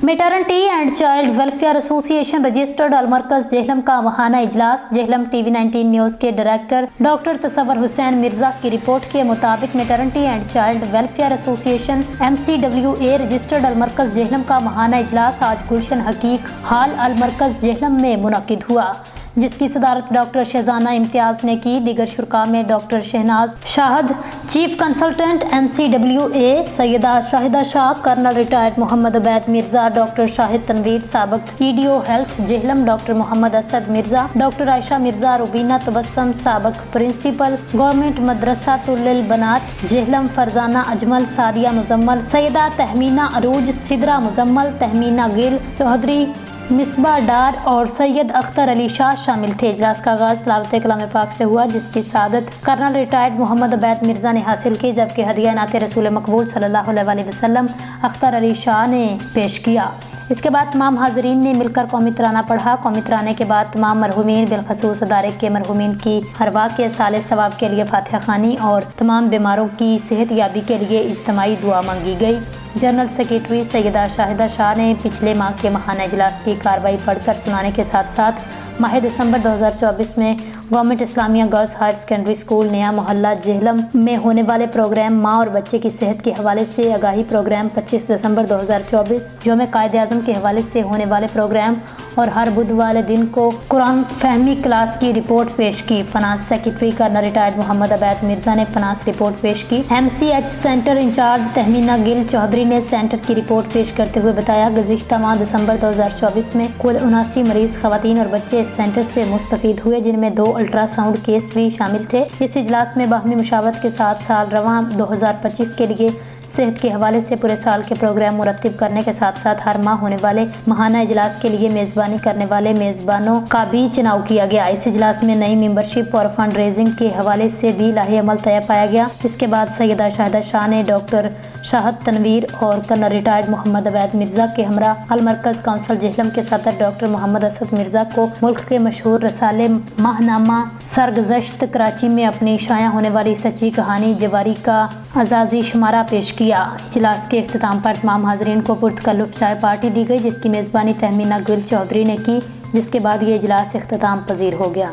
Maternity and child welfare ایسوسی ایشن registered المرکز Jhelum کا ماہانہ اجلاس۔ جہلم ٹی وی 19 نیوز کے ڈائریکٹر ڈاکٹر تصور حسین مرزا کی رپورٹ کے مطابق میٹرنٹی اینڈ چائلڈ ویلفیئر ایسوسی ایشن MCWA رجسٹرڈ المرکز جہلم کا ماہانہ اجلاس آج گلشن حقیق ہال المرکز جہلم میں منعقد ہوا، جس کی صدارت ڈاکٹر شہزانہ امتیاز نے کی۔ دیگر شرکاء میں ڈاکٹر شہناز شاہد، چیف کنسلٹنٹ MCWA، سیدہ شاہدہ شاہ، کرنل ریٹائرڈ محمد عبید مرزا، ڈاکٹر شاہد تنویر، سابق PDO ہیلتھ جہلم، ڈاکٹر محمد اسد مرزا، ڈاکٹر عائشہ مرزا، روبینہ تبسم، سابق پرنسپل گورنمنٹ مدرسہ البنات جہلم، فرزانہ اجمل، سعدیہ مزمل، سیدہ تہمینہ عروج، سدرہ مزمل، تہمینہ گل چودھری، مصباح ڈار اور سید اختر علی شاہ شامل تھے۔ اجلاس کا آغاز تلاوت کلام پاک سے ہوا، جس کی سعادت کرنل ریٹائرڈ محمد عبید مرزا نے حاصل کی، جبکہ ہدیہ نعت رسول مقبول صلی اللہ علیہ وسلم اختر علی شاہ نے پیش کیا۔ اس کے بعد تمام حاضرین نے مل کر قومی ترانہ پڑھا۔ قومی ترانے کے بعد تمام مرحومین بالخصوص ادارے کے مرحومین کی ارواح کے ایصال ثواب کے لیے فاتحہ خوانی اور تمام بیماروں کی صحت یابی کے لیے اجتماعی دعا مانگی گئی۔ جنرل سیکریٹری سیدہ شاہدہ شاہ نے پچھلے ماہ کے ماہانہ اجلاس کی کارروائی پڑھ کر سنانے کے ساتھ ساتھ ماہ دسمبر 2024 میں گورنمنٹ اسلامیہ گرلز ہائر سیکنڈری اسکول نیا محلہ جہلم میں ہونے والے پروگرام ماں اور بچے کی صحت کے حوالے سے آگاہی پروگرام، 25 دسمبر 2024 یوم قائد اعظم کے حوالے سے ہونے والے پروگرام اور ہر بدھ والے دن کو قرآن فہمی کلاس کی رپورٹ پیش کی۔ فنانس سیکریٹری کرنل ریٹائرڈ محمد عبید مرزا نے فنانس رپورٹ پیش کی۔ MCH سینٹر انچارج تہمینہ گل چودھری نے سینٹر کی رپورٹ پیش کرتے ہوئے بتایا، گزشتہ ماہ دسمبر 2024 میں کل 79 مریض خواتین اور بچے اس سینٹر سے مستفید ہوئے، جن میں 2 الٹرا ساؤنڈ کیس بھی شامل تھے۔ اس اجلاس میں باہمی مشاورت کے ساتھ سال رواں 2025 کے لیے صحت کے حوالے سے پورے سال کے پروگرام مرتب کرنے کے ساتھ ساتھ ہر ماہ ہونے والے ماہانہ اجلاس کے لیے میزبانی کرنے والے میزبانوں کا بھی چناؤ کیا گیا۔ اس اجلاس میں نئی ممبرشپ اور فنڈ ریزنگ کے حوالے سے بھی لاہ عمل طے پایا گیا۔ اس کے بعد سیدہ شاہدہ شاہ نے ڈاکٹر شاہد تنویر اور کرنل ریٹائرڈ محمد عبید مرزا کے ہمراہ المرکز کونسل جہلم کے صدر ڈاکٹر محمد اسد مرزا کو ملک کے مشہور رسالے ماہنامہ سرگزشت کراچی میں اپنی شائع ہونے والی سچی کہانی جواری کا اعزازی شمارہ پیش کیا۔ اجلاس کے اختتام پر تمام حاضرین کو پرتکلف چائے پارٹی دی گئی، جس کی میزبانی تہمینہ گل چودھری نے کی، جس کے بعد یہ اجلاس اختتام پذیر ہو گیا۔